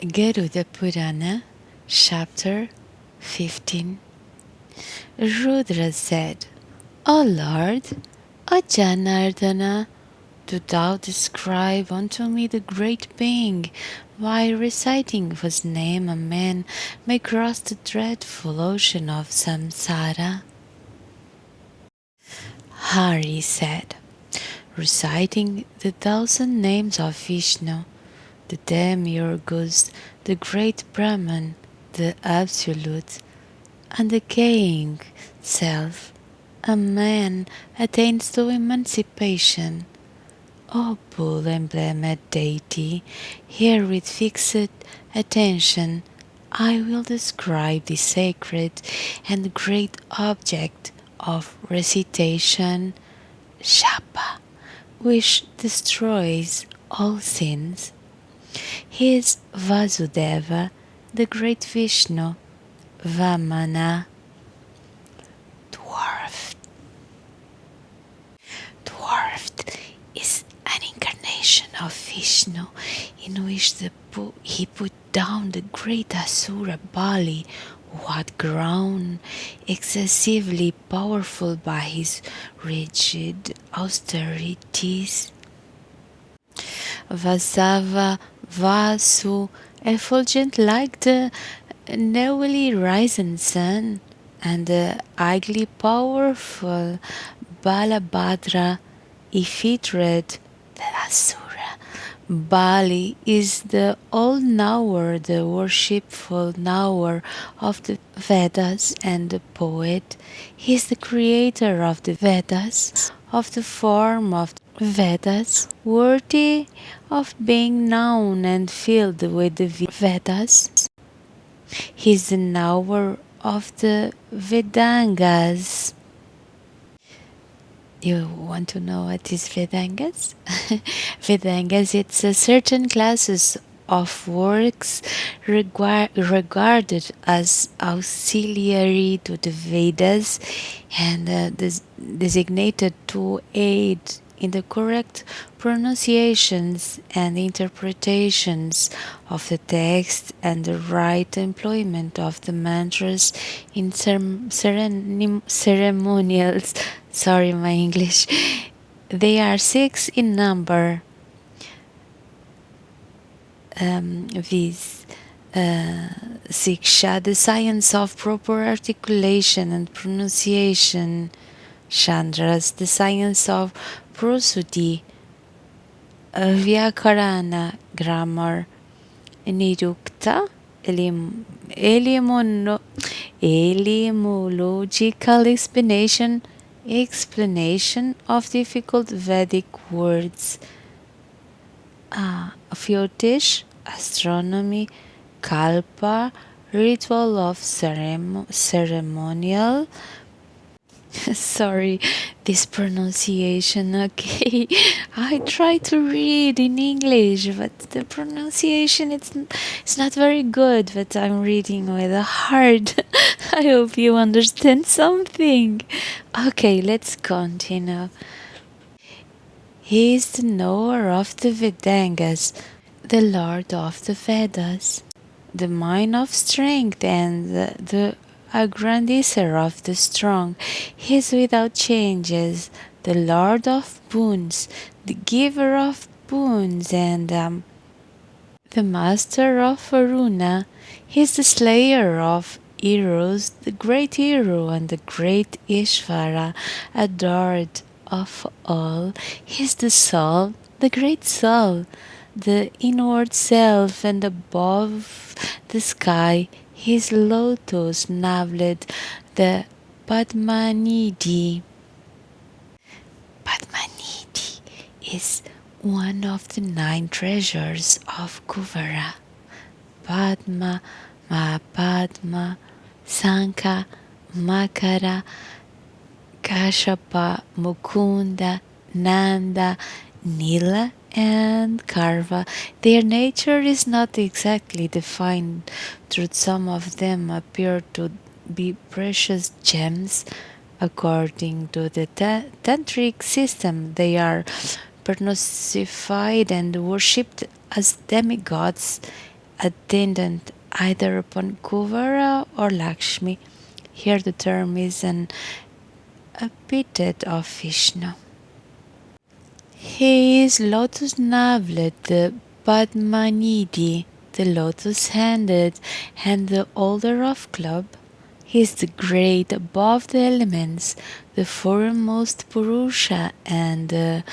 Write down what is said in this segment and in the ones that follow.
Garuda Purana, Chapter 15. Rudra said, O Lord, O Janardana, do thou describe unto me the great being, why reciting whose name a man may cross the dreadful ocean of samsara? Hari said, reciting the 1,000 names of Vishnu, the demiurgus, the great Brahman, the Absolute, and decaying self, a man attains to emancipation. O bull emblemed deity, here with fixed attention I will describe the sacred and great object of recitation, Japa, which destroys all sins. He is Vasudeva, the great Vishnu, Vamana, dwarfed. Dwarfed is an incarnation of Vishnu in which he put down the great Asura Bali, who had grown excessively powerful by his rigid austerities. Vasava, Vasu, effulgent like the newly risen sun, and the highly powerful Balabhadra, effeated the Asura. Bali is the all-knower, the worshipful knower of the Vedas and the poet. He is the creator of the Vedas, of the form of the Vedas, worthy of being known and filled with the Vedas. He is the knower of the Vedangas. You want to know what is Vedangas? Vedangas, it's a certain classes of works regarded as auxiliary to the Vedas and designated to aid in the correct pronunciations and interpretations of the text and the right employment of the mantras in ceremonials. Sorry, my English. They are 6 in number. Viz. Siksha, the science of proper articulation and pronunciation. Chandras, the science of prosody. Vyakarana, grammar. Nirukta, etymological explanation of difficult Vedic words. Fyotish, astronomy. Kalpa, ritual of ceremonial. Sorry, this pronunciation, okay? I try to read in English, but the pronunciation it's not very good, but I'm reading with a heart. I hope you understand something. Okay, let's continue. He is the knower of the Vedangas, the Lord of the Vedas, the mine of strength and the aggrandizer of the strong. He is without changes, the Lord of boons, the giver of boons, and the master of Varuna. He is the slayer of heroes, the great hero and the great Ishvara, adored of all. He is the soul, the great soul, the inward self, and above the sky his lotus naveled, the Padmanidhi. Padmanidhi is one of the 9 treasures of Kuvara. Padma, Mahapadma, Sankha, Makara, Kashapa, Mukunda, Nanda, Nila, and Karva. Their nature is not exactly defined, though some of them appear to be precious gems. According to the tantric system, they are personified and worshipped as demigods, attendant either upon Kuvara or Lakshmi. Here the term is an epithet of Vishnu. He is lotus-naveled, the Padmanidhi, the lotus-handed, and the holder of club. He is the great above the elements, the foremost Purusha and the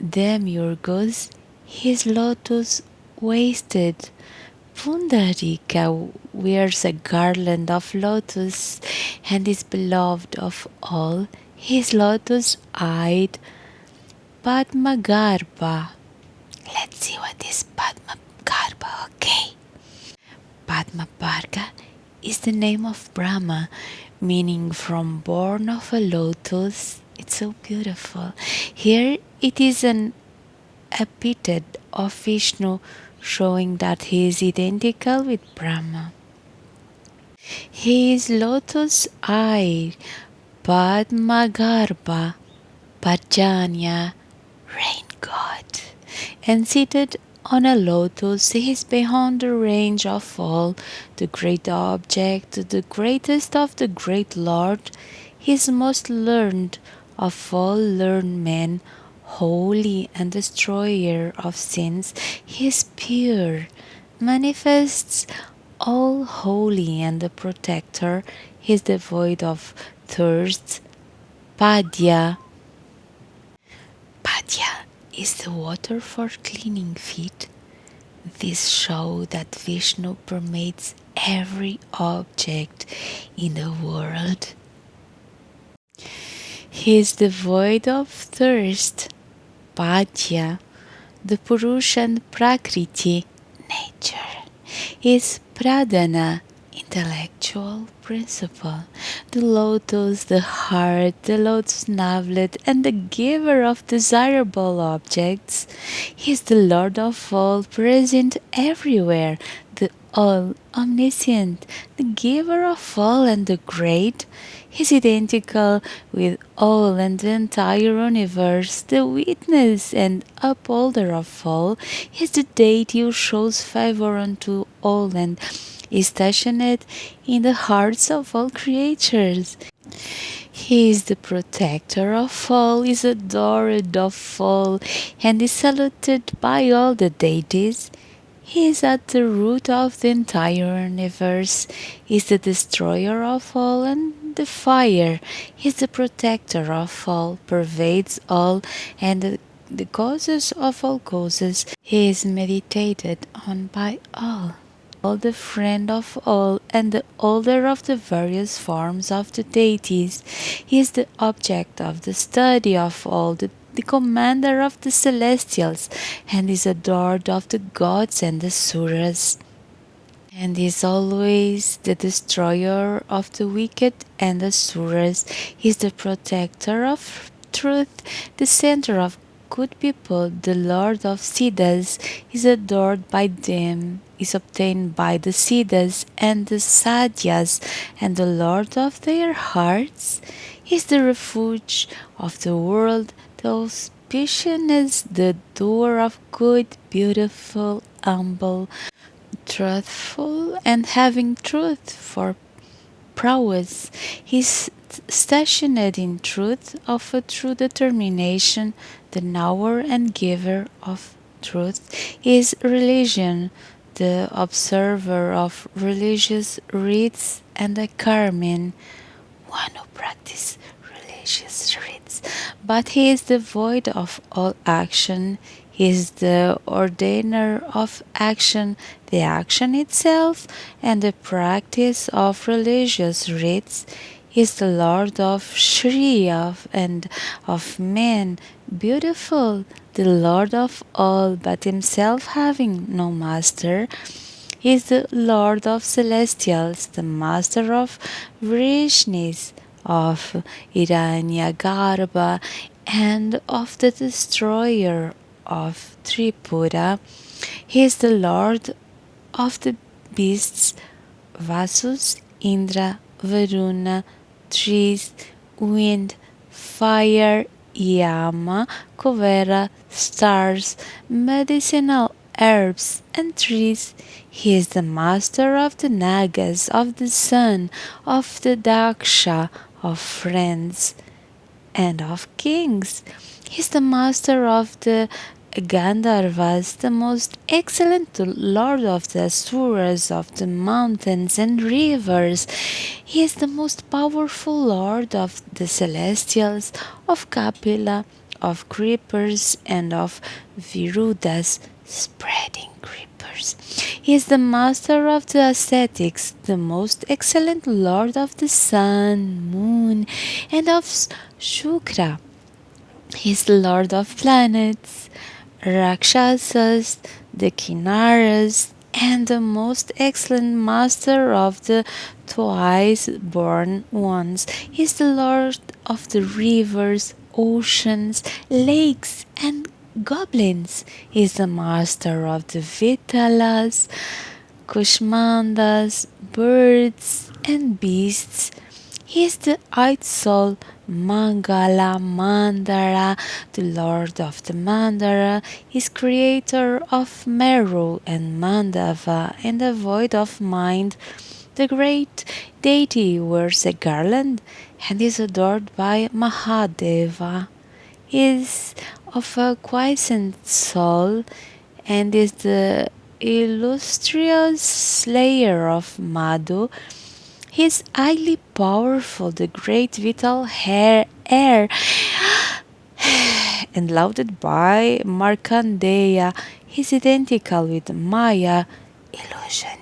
demiurgos. He is lotus-waisted. Pundarika wears a garland of lotus and is beloved of all. He is lotus-eyed. Padmagarbha. Let's see what is Padmagarbha, okay? Padmabharga is the name of Brahma, meaning from born of a lotus. It's so beautiful. Here it is an epithet of Vishnu showing that he is identical with Brahma. He is lotus eye, Padmagarbha, Parjanya, rain god, and seated on a lotus he is beyond the range of all, the great object, the greatest of the great Lord. He is most learned of all learned men, holy and destroyer of sins. He is pure, manifests all holy and the protector. He is devoid of thirst. Padya. Padya is the water for cleaning feet. This shows that Vishnu permeates every object in the world. He is devoid of thirst. Padya, the Purusha and Prakriti, nature, is Pradhana, intellectual principle, the lotus, the heart, the lotus navelet, and the giver of desirable objects. He is the Lord of all, present everywhere, the all omniscient, the giver of all and the great. He is identical with all and the entire universe, the witness and upholder of all. He is the deity who shows favor unto all and is stationed in the hearts of all creatures. He is the protector of all, is adored of all, and is saluted by all the deities. He is at the root of the entire universe, is the destroyer of all and the fire. He is the protector of all, pervades all, and the causes of all causes. He is meditated on by all the friend of all and the holder of the various forms of the deities. He is the object of the study of all, the commander of the celestials, and is adored of the gods and the suras, and is always the destroyer of the wicked and the suras. He is the protector of truth, the center of good people, the Lord of Siddhas, is adored by them, is obtained by the Siddhas and the Sadhyas, and the Lord of their hearts. He is the refuge of the world, the auspicious, the doer of good, beautiful, humble, truthful, and having truth for prowess. He is stationed in truth, of a true determination, the knower and giver of truth. He is religion, the observer of religious rites, and a Carmen, one who practices religious rites. But he is devoid of all action. He is the ordainer of action, the action itself, and the practice of religious rites. He is the Lord of Shri and of men, beautiful, the Lord of all, but himself having no master. He is the Lord of celestials, the master of Vrishnis, of Hiranyagarbha, and of the destroyer of Tripura. He is the Lord of the beasts, Vasus, Indra, Varuna, trees, wind, fire, Yama, Kuvera, stars, medicinal herbs and trees. He is the master of the Nagas, of the sun, of the Daksha, of friends, and of kings. He is the master of the Gandharvas, the most excellent lord of the Asuras, of the mountains and rivers. He is the most powerful lord of the celestials, of Kapila, of creepers, and of Virudas, spreading creepers. He is the master of the ascetics, the most excellent lord of the sun, moon, and of Shukra. He is the lord of planets, Rakshasas, the Kinnaras, and the most excellent master of the twice born ones. He is the lord of the rivers, oceans, lakes, and goblins. He is the master of the Vitalas, Kushmandas, birds, and beasts. He is the eighth soul, Mangala Mandara, the lord of the Mandara, is creator of Meru and Mandava and the void of mind. The great deity wears a garland and is adored by Mahadeva. He is of a quiescent soul and is the illustrious slayer of Madhu. He is highly powerful, the great vital air, and lauded by Markandeya. He is identical with Maya, illusion,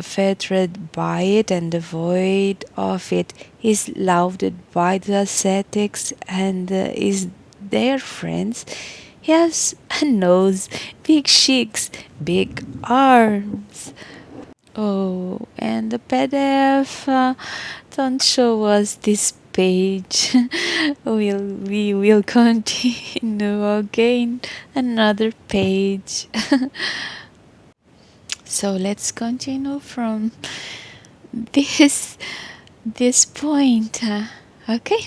fettered by it and devoid of it. He is lauded by the ascetics and is their friends. He has a nose, big cheeks, big arms. Oh, and the PDF don't show us this page. We will continue again another page. So let's continue from this point. Okay.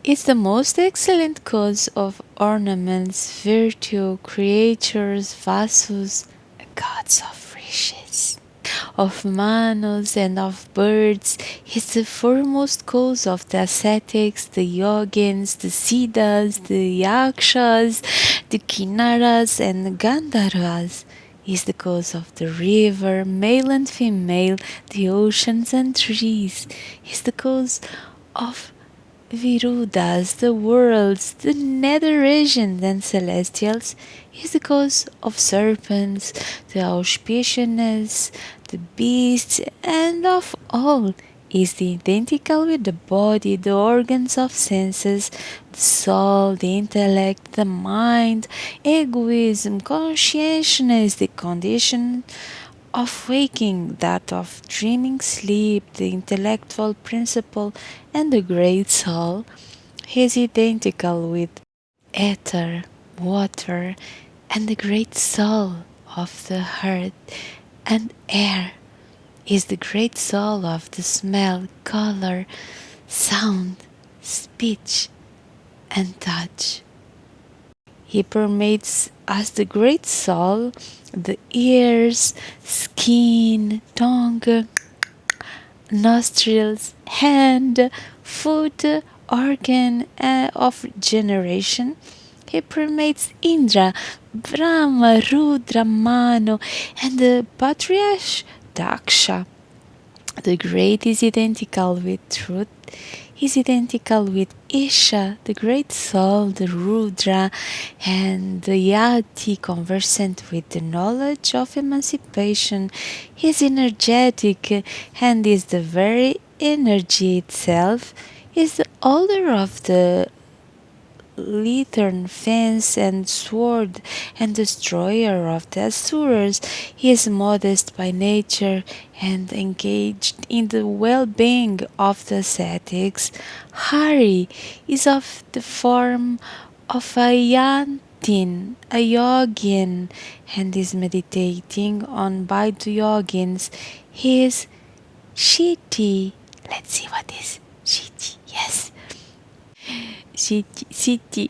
It's the most excellent cause of ornaments, virtue, creatures, vasus, gods of riches, of manos and of birds. It's the foremost cause of the ascetics, the yogins, the siddhas, the yakshas, the kinnaras, and the gandharvas. Is the cause of the river, male and female, the oceans and trees. Is the cause of Virudas, the worlds, the nether regions and celestials, is the cause of serpents, the auspiciousness, the beasts, and of all is the identical with the body, the organs of senses, the soul, the intellect, the mind, egoism, consciousness, the condition of waking, that of dreaming sleep, the intellectual principle, and the great soul. He is identical with ether, water, and the great soul of the earth, and air is the great soul of the smell, color, sound, speech, and touch. He permeates as the great soul the ears, skin, tongue, nostrils, hand, foot, organ of generation. He permeates Indra, Brahma, Rudra, Manu, and the patriarch Daksha. The great is identical with truth, is identical with Isha, the great soul, the Rudra, and the Yati, conversant with the knowledge of emancipation. He is energetic and is the very energy itself, is the holder of the lantern, fence, and sword, and destroyer of the Asuras. He is modest by nature and engaged in the well-being of the ascetics. Hari is of the form of a yantin, a yogin, and is meditating on by the yogins. He is Shiti. Let's see what is Shiti. Yes. City,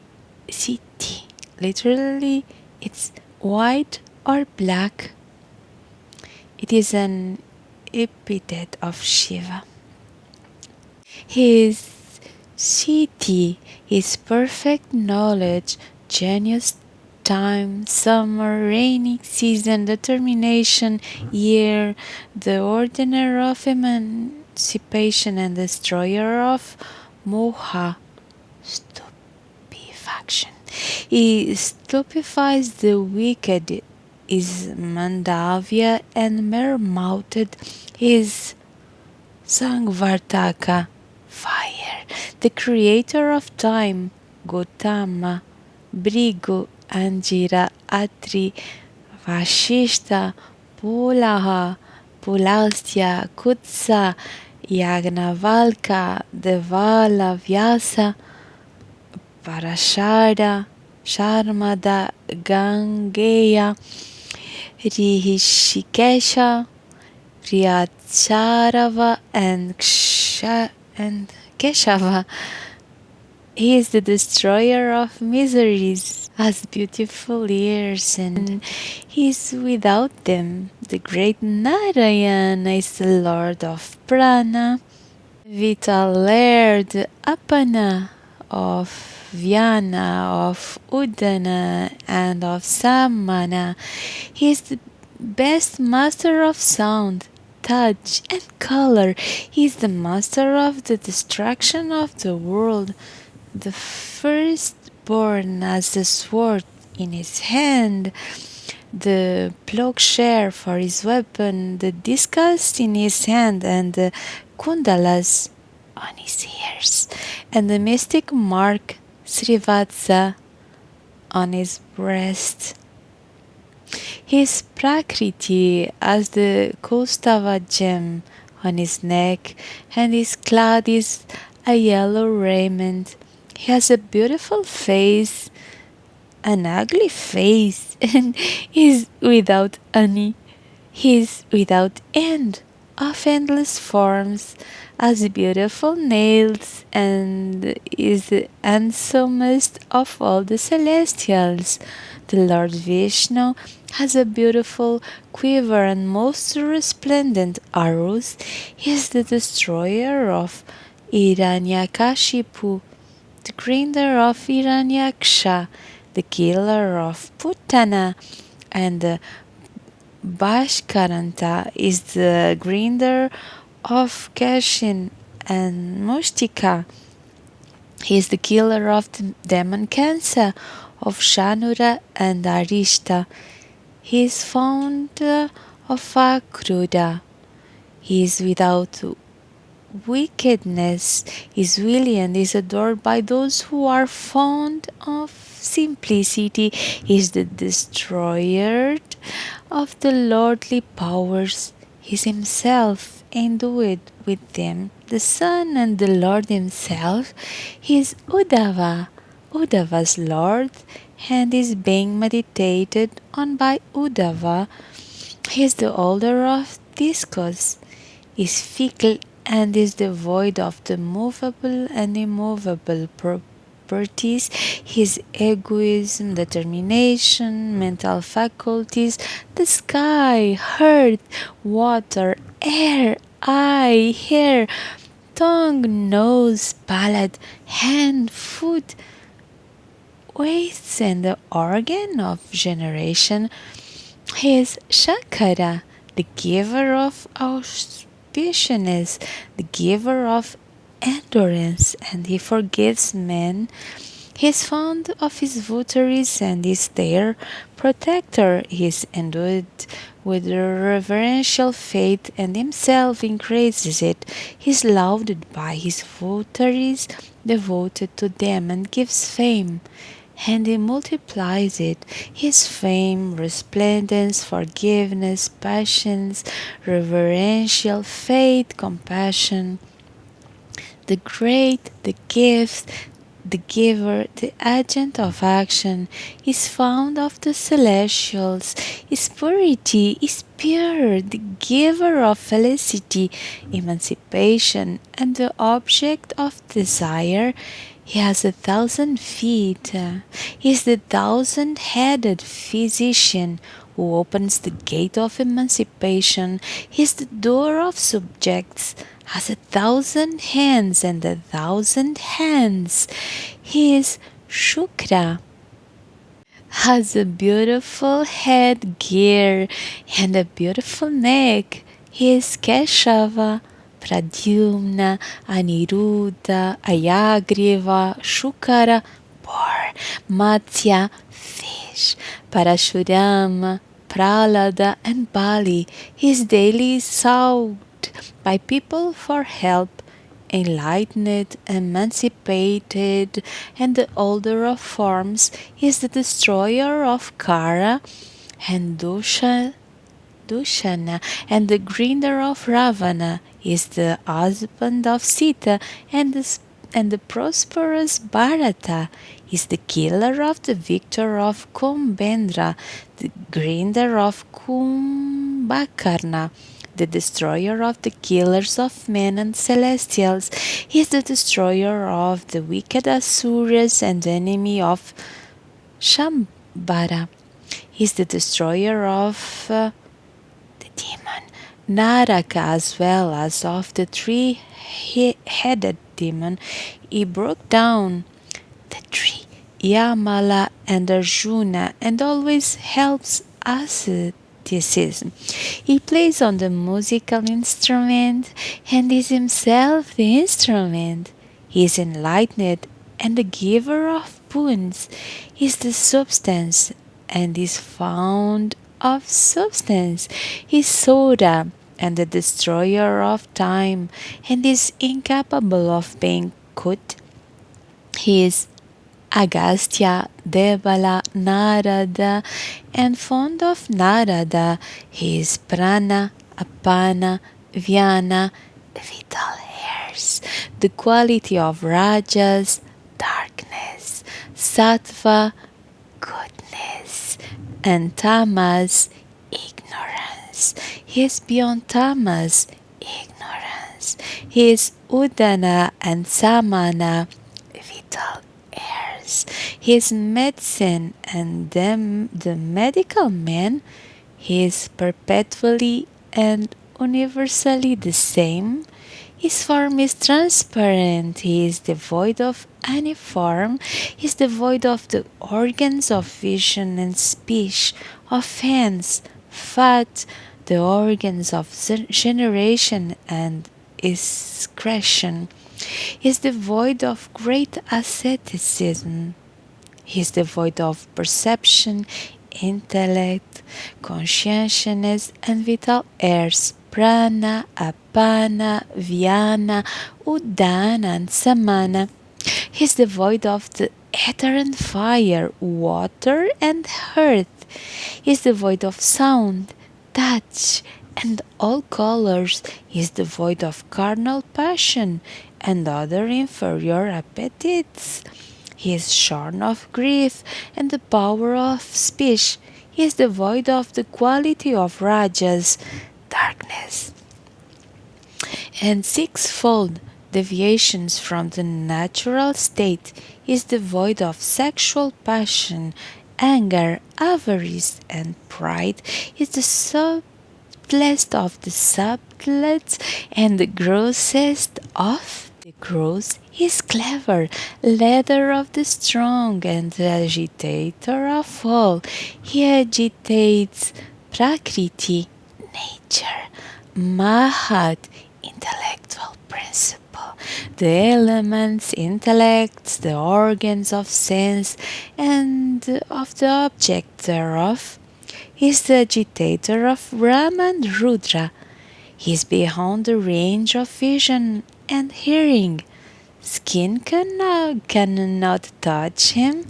literally, it's white or black. It is an epithet of Shiva. His Shiti, his perfect knowledge, genius, time, summer, rainy season, determination, year, the ordiner of emancipation and destroyer of moha, stupefaction. He stupefies the wicked, is Mandavya and mere-mouthed, is Sangvartaka, fire, the creator of time, Gautama, Brigu, Anjira, Atri, Vashishta, Pulaha, Pulasya, Kutsa, Yagnavalka, Devala, Vyasa, Parashara, Sharmada, Gangeya, Rishikesha, Priyacharava and Keshava. He is the destroyer of miseries, has beautiful ears, and he is without them. The great Narayana is the lord of Prana, vital laird Apana of Vyana, of Udana, and of Samana. He is the best master of sound, touch, and color. He is the master of the destruction of the world, the firstborn has the sword in his hand, the plowshare for his weapon, the discus in his hand, and the kundalas on his ears, and the mystic mark Srivatsa on his breast. His Prakriti as the Kaustava gem on his neck, and his clad is a yellow raiment. He has a beautiful face, an ugly face, and is without any. He is without end, of endless forms, has beautiful nails, and is the handsomest of all the celestials. The Lord Vishnu has a beautiful quiver and most resplendent arrows. He is the destroyer of Hiranyakashipu, the grinder of Hiranyaksha, the killer of Putana, and the Bashkaranta is the grinder of Kashin and Mustika. He is the killer of the demon Kansa, of Shanura and Arishta. He is fond of Akruda. He is without wickedness, is willing and is adored by those who are fond of simplicity. He is the destroyer of the lordly powers. He is himself endued with them, the Son and the Lord himself. He is Uddhava, Uddhava's Lord, and is being meditated on by Uddhava. He is the older of discourse, is fickle and is devoid of the movable and immovable properties. His egoism, determination, mental faculties, the sky, earth, water, air, eye, hair, tongue, nose, palate, hand, foot, waste, and the organ of generation. He is Shankara, the giver of auspiciousness, the giver of endurance, and he forgives men. He is fond of his votaries and is their protector. He is endued with reverential faith and himself increases it. He is lauded by his votaries, devoted to them, and gives fame, and he multiplies it. His fame, resplendence, forgiveness, patience, reverential faith, compassion, the great, the gift, the giver, the agent of action, is found of the celestials. His purity is pure, the giver of felicity, emancipation, and the object of desire. He has 1,000 feet. He is the thousand-headed physician who opens the gate of emancipation. He is the door of subjects, has 1,000 hands and 1,000 hands. He is Shukra, has a beautiful headgear and a beautiful neck. He is Keshava, Pradyumna, Aniruddha, Ayagriva, Shukara, boar, Matsya, fish, Parashurama, Pralada, and Bali. He is daily sought by people for help, enlightened, emancipated, and the older of forms is the destroyer of Kara and Dushana, and the grinder of Ravana is the husband of Sita, and the prosperous Bharata is the killer of the victor of Kumbendra, the grinder of Kumbhakarna, the destroyer of the killers of men and celestials. He is the destroyer of the wicked Asuras and enemy of Shambhara. He is the destroyer of the demon Naraka as well as of the three-headed demon. He broke down the tree, Yamala and Arjuna, and always helps asceticism. He plays on the musical instrument and is himself the instrument. He is enlightened and the giver of boons. He is the substance and is found of substance. He is Soda and the destroyer of time and is incapable of being cut. He is Agastya, Devala, Narada, and fond of Narada. He is Prana, Apana, Vyana, vital hairs, the quality of Rajas, darkness, Sattva, goodness, and Tamas, ignorance. He is beyond Tamas, ignorance. He is Udana and Samana, vital heirs. He is medicine and them the medical man. He is perpetually and universally the same. His form is transparent. He is devoid of any form. He is devoid of the organs of vision and speech, of hands, fat, the organs of generation and excretion. He is devoid of great asceticism. He is devoid of perception, intellect, conscientiousness, and vital airs, prana, apana, vyana, udana, and samana. He is devoid of the ether and fire, water and earth. He is devoid of sound, touch, and all colors. He is devoid of carnal passion and other inferior appetites. He is shorn of grief and the power of speech. He is devoid of the quality of rajas, darkness, and sixfold deviations from the natural state. He is devoid of sexual passion, anger, avarice, and pride. He is the subtlest of the subtlets and the grossest of the gross. He is clever, leader of the strong, and the agitator of all. He agitates Prakriti, nature, Mahat, intellectual principle, the elements, intellects, the organs of sense, and of the object thereof. He is the agitator of Brahma and Rudra. He is beyond the range of vision and hearing. Skin cannot touch him.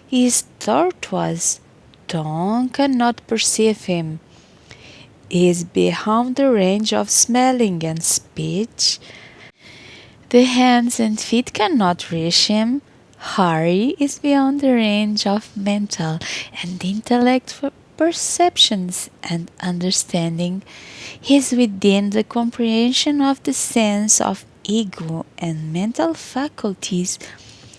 He is tortuous. Tongue cannot perceive him. He is beyond the range of smelling and speech. The hands and feet cannot reach him. Hari is beyond the range of mental and intellect perceptions and understanding. He is within the comprehension of the sense of ego and mental faculties.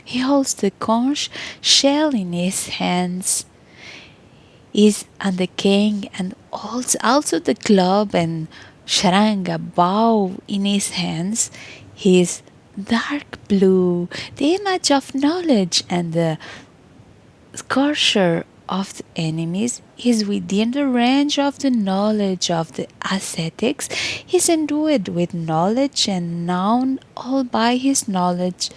He holds the conch shell in his hands, is and the king, and also the club and sharanga bow in his hands. He is dark blue, the image of knowledge, and the scorcher of the enemies is within the range of the knowledge of the ascetics. He is endued with knowledge and known all by his knowledge.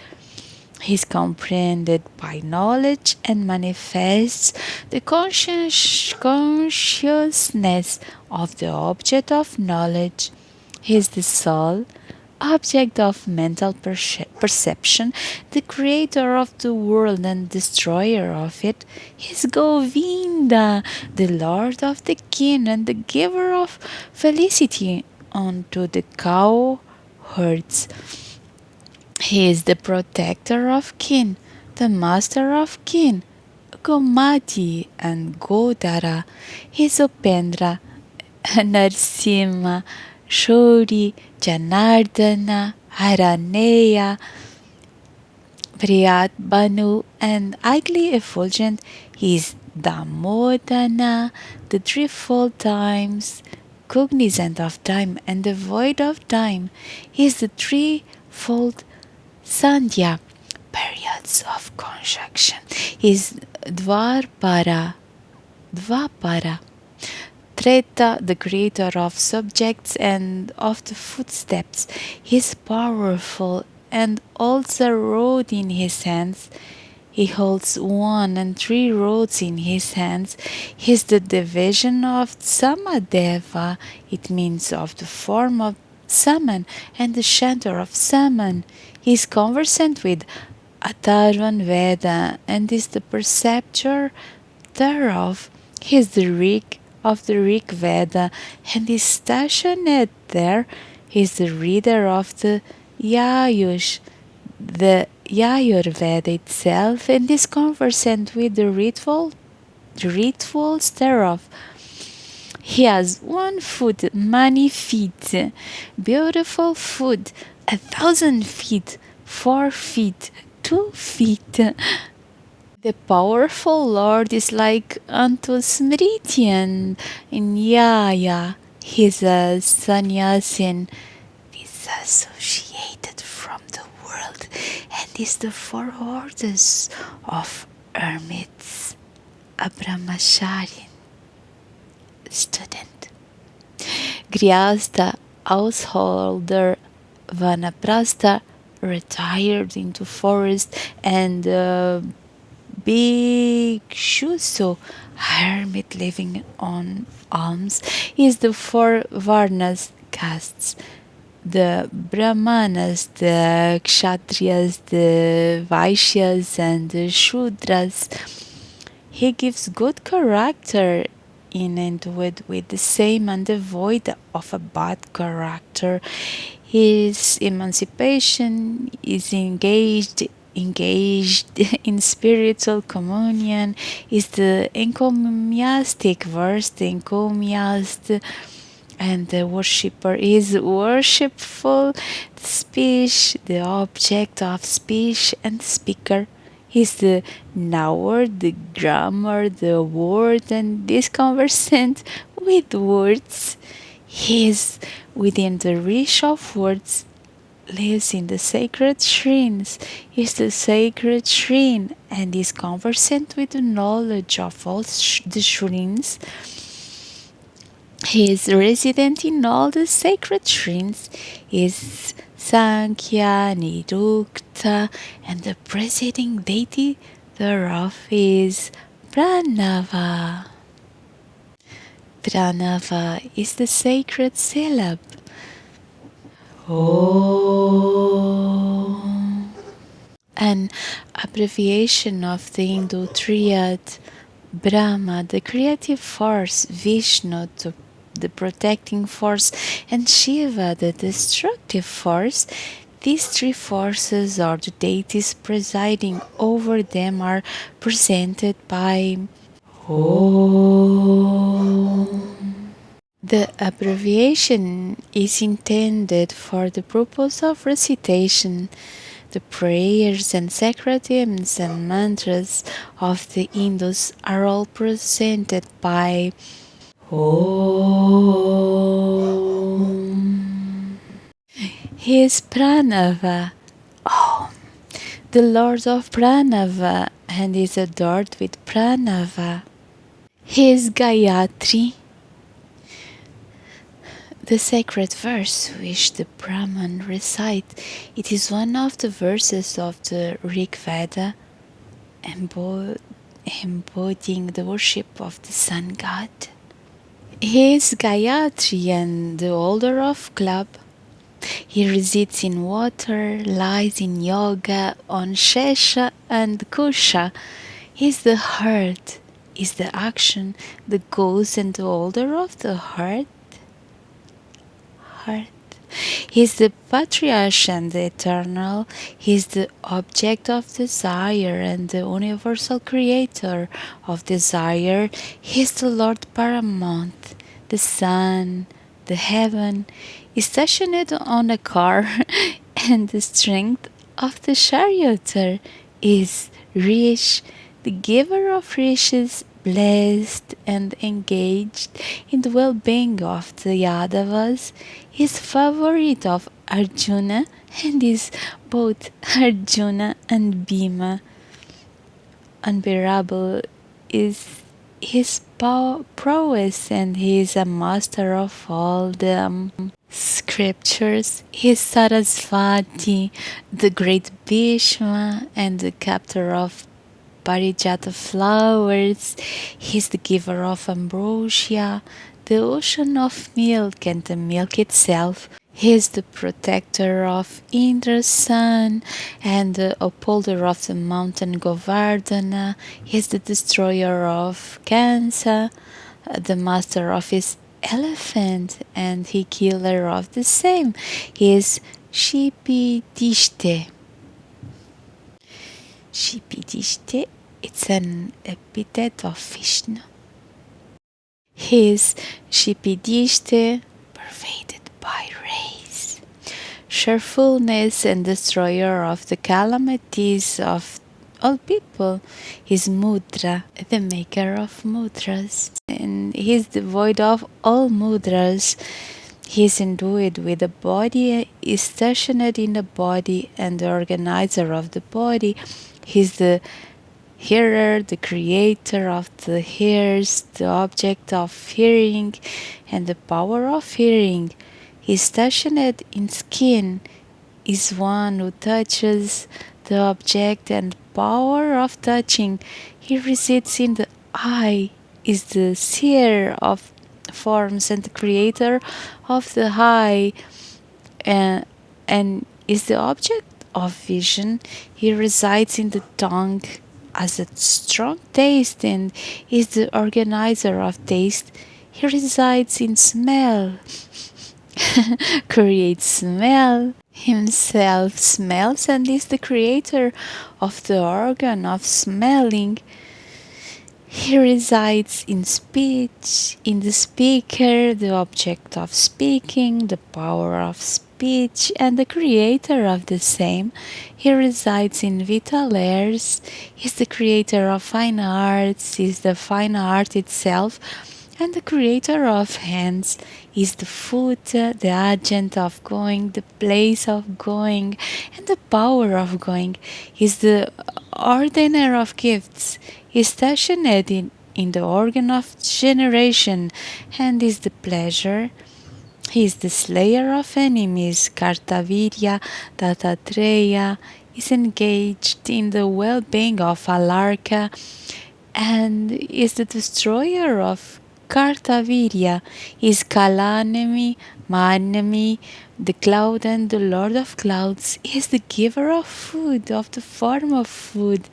He is comprehended by knowledge and manifests the consciousness of the object of knowledge. He is the soul, object of mental perception, the creator of the world and destroyer of it. He is Govinda, the lord of the kin and the giver of felicity unto the cow herds. He is the protector of kin, the master of kin, Gomati and Godara. He is Upendra, Narsimha, Shori, Janardana, Haraneya, Priyat Banu, and Igli Effulgent. He is Damodana, the threefold times, cognizant of time and devoid of time. He is the threefold Sandhya, periods of conjunction. He is Dvapara, Treta, the creator of subjects and of the footsteps. He is powerful and holds a rod in his hands. He holds one and three rods in his hands. He is the division of Samadeva. It means of the form of Saman and the center of Saman. He is conversant with Atharvan Veda and is the preceptor thereof. He is the Rig of the Rig Veda and is stationed there. He is the reader of the Yayush, the Yajurveda itself, and is conversant with the rituals thereof. He has 1 foot, many feet, beautiful foot, 1,000 feet, 4 feet, 2 feet. The powerful Lord is like unto Smriti and in Yaya. He is a sannyasin, disassociated from the world, and is the 4 orders of hermits, a brahmachari student, Gryasta, householder, Vanaprastha, retired into forest, and Bhikshu, hermit living on alms. Is the 4 Varnas castes, the Brahmanas, the Kshatriyas, the Vaishyas, and the Shudras. He gives good character in and with the same and devoid of a bad character. His emancipation is engaged in spiritual communion, is the encomiastic verse, the encomiast, and the worshipper is worshipful, the speech, the object of speech, and the speaker is the knower, the grammar, the word, and this conversant with words. He is within the reach of words, lives in the sacred shrines, is the sacred shrine, and is conversant with the knowledge of all the shrines. He is resident in all the sacred shrines, is Sankhya, Nirukta, and the presiding deity thereof is Pranava. Pranava is the sacred syllable. Om. An abbreviation of the Hindu triad Brahma, the creative force, Vishnu, the protecting force, and Shiva, the destructive force. These 3 forces, or the deities presiding over them, are presented by Om. The abbreviation is intended for the purpose of recitation. The prayers and sacred hymns and mantras of the Hindus are all presented by Om. He is Pranava, the Lord of Pranava, and is adored with Pranava. He is Gayatri, the sacred verse which the Brahman recite. It is one of the verses of the Rig Veda embodying the worship of the sun god. He is Gayatri and the holder of club. He resides in water, lies in yoga, on Shesha and Kusha. He is the heart, is the action, the goals and the holder of the heart. He is the patriarch and the eternal. He is the object of desire and the universal creator of desire. He is the Lord paramount, the sun, the heaven, is stationed on a car, and the strength of the charioteer is rich, the giver of riches, blessed and engaged in the well-being of the Yadavas, is favorite of Arjuna and is both Arjuna and Bhima. Unbearable is his prowess, and he is a master of all the scriptures. He is Sarasvati, the great Bhishma, and the captor of Parijata flowers. He is the giver of ambrosia, the ocean of milk, and the milk itself. He is the protector of Indra's son and the upholder of the mountain Govardhana. He is the destroyer of Kansa, the master of his elephant, and he killer of the same. He is Shipidishte. Shipidishte, it's an epithet of Vishnu. He is Shipidishte, pervaded by rays, cheerfulness and destroyer of the calamities of all people. He is Mudra, the maker of mudras, and he is devoid of all mudras. He is endued with the body, is stationed in the body, and the organizer of the body. He is the hearer, the creator of the ears, the object of hearing, and the power of hearing. He is stationed in skin, is one who touches the object and power of touching. He resides in the eye, is the seer of forms and the creator of the eye, and is the object of vision. He resides in the tongue as a strong taste and is the organizer of taste. He resides in smell, creates smell, himself smells and is the creator of the organ of smelling. He resides in speech, in the speaker, the object of speaking, the power of speech, and the creator of the same. He resides in vital airs, he is the creator of fine arts, is the fine art itself, and the creator of hands is the foot, the agent of going, the place of going, and the power of going. Is the ordainer of gifts, is stationed in the organ of generation, and is the pleasure. He is the slayer of enemies. Kartavirya Dattatreya is engaged in the well-being of Alarka and is the destroyer of Kartavirya. Is Kalanemi, Manemi, the cloud and the lord of clouds. He is the giver of food, of the form of food,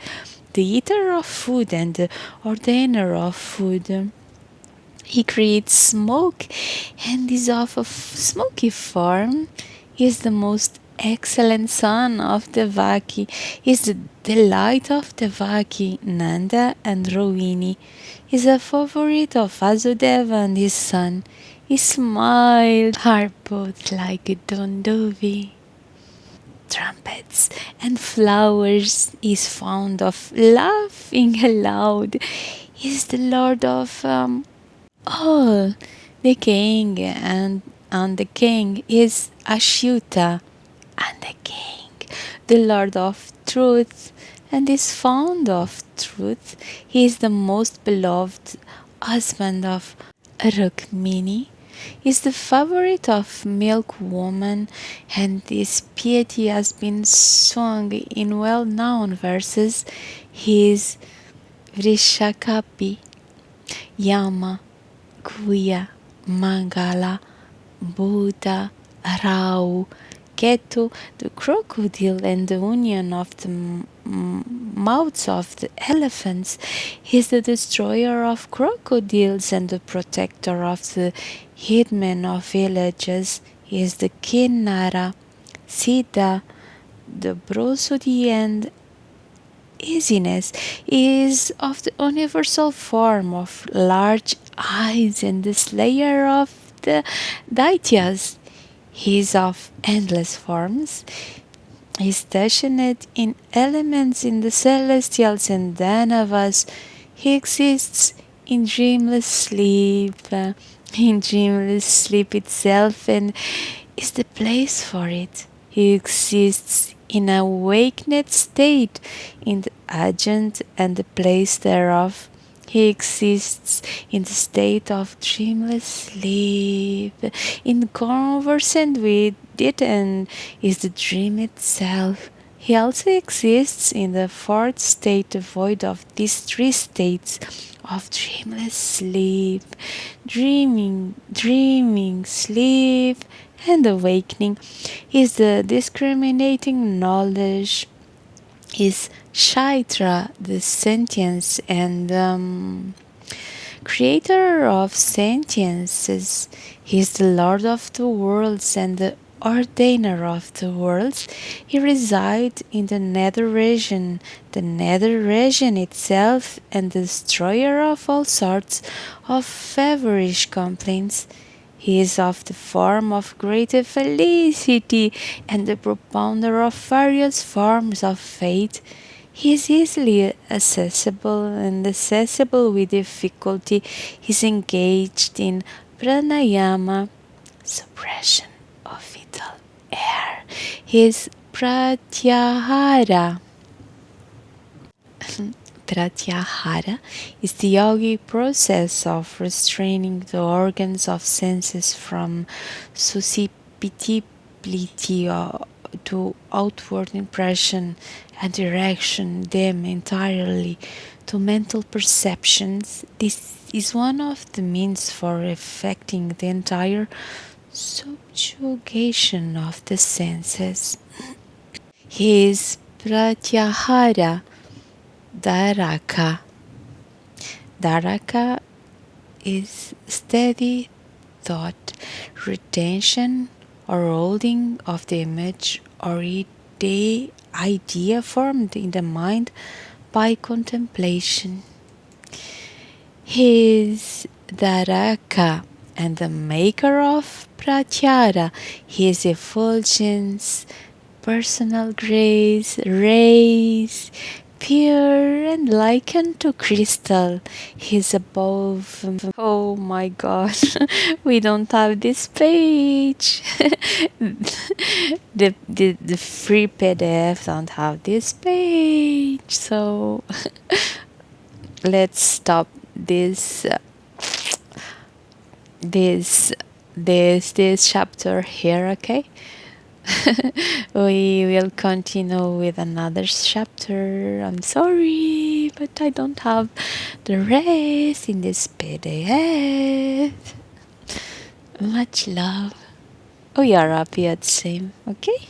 the eater of food and the ordainer of food. He creates smoke and is of a smoky form. He is the most excellent son of Devaki. He is the delight of Devaki, Nanda and Rohini. He is a favorite of Vasudeva and his son. He smiled, are both like a Dondovi. trumpets and flowers, is fond of laughing aloud, is the lord of all. The king and the king is Ashuta, and the king, the lord of truth, and is fond of truth. He is the most beloved husband of Rukmini, is the favorite of Milk Woman, and his piety has been sung in well-known verses. He is Vrishakapi, Yama, Kuya, Mangala, Buddha, Rao, Ketu, the crocodile, and the union of the mouths of the elephants. He is the destroyer of crocodiles and the protector of the headmen of villages. He is the Kinnara, Siddha, the prosody and easiness, is of the universal form of large eyes and the slayer of the daityas. He is of endless forms. He is stationed in elements in the celestials and Danavas. He exists in dreamless sleep, in dreamless sleep itself, and is the place for it. He exists in a awakened state, in the agent and the place thereof. He exists in the state of dreamless sleep, in conversant with it, and is the dream itself. He also exists in the fourth state, devoid of these three states of dreamless sleep, dreaming, sleep, and awakening. Is the discriminating knowledge, is Shaitra, the sentience and creator of sentiences. He is the Lord of the worlds and the ordainer of the worlds. He resides in the nether region itself, and the destroyer of all sorts of feverish complaints. He is of the form of greater felicity and the propounder of various forms of faith. He is easily accessible and accessible with difficulty. He is engaged in pranayama, suppression of vital air. He is pratyahara. Pratyahara is the yogic process of restraining the organs of senses from susceptibility to outward impression and direction them entirely to mental perceptions. This is one of the means for effecting the entire subjugation of the senses. He is Pratyahara Dharaka. Dharaka is steady thought, retention or holding of the image or the idea formed in the mind by contemplation. He is Dharaka and the maker of Pratyahara. He is effulgence, personal grace, rays, pure and likened to crystal. He's above. Oh my god, we don't have this page. The free PDF don't have this page, so let's stop this chapter here, okay? We will continue with another chapter. I'm sorry, but I don't have the rest in this PDF. Much love. We are happy at the same, okay?